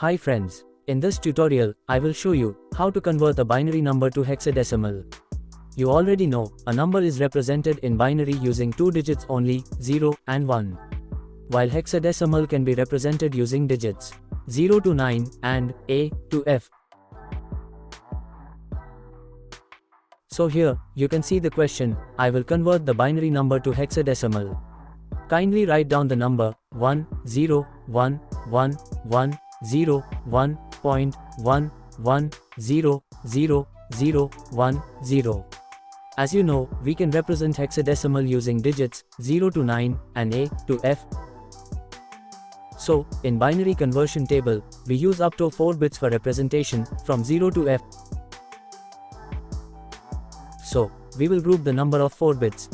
Hi friends, in this tutorial, I will show you how to convert a binary number to hexadecimal. You already know, a number is represented in binary using two digits only, 0 and 1. While hexadecimal can be represented using digits 0 to 9 and A to F. So here, you can see the question, I will convert the binary number to hexadecimal. Kindly write down the number 1 0 1 1 1 0 1.1 0 0 0 1 0. As you know, we can represent hexadecimal using digits 0 to 9 and A to F. So, in binary conversion table, we use up to 4 bits for representation, from 0 to F. So, we will group the number of 4 bits.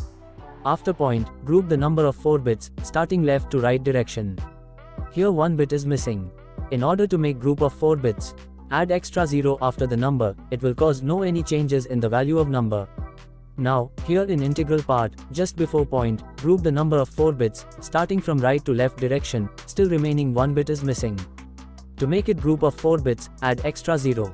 After point, group the number of 4 bits, starting left to right direction. Here 1 bit is missing. In order to make group of 4 bits, add extra 0 after the number, it will cause no any changes in the value of number. Now, here in integral part, just before point, group the number of 4 bits, starting from right to left direction, still remaining 1 bit is missing. To make it group of 4 bits, add extra 0.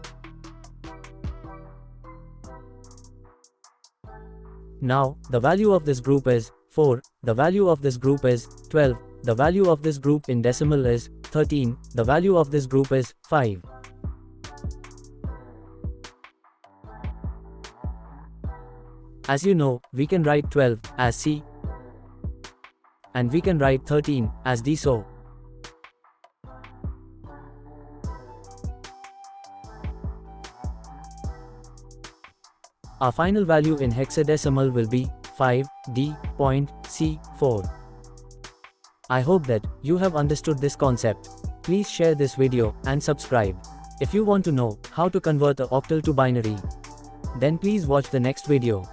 Now, the value of this group is 4, the value of this group is 12, the value of this group in decimal is 13, the value of this group is 5. As you know, we can write 12 as C, and we can write 13 as D. So, our final value in hexadecimal will be 5D.C4. I hope that you have understood this concept. Please share this video and subscribe. If you want to know how to convert a octal to binary, then please watch the next video.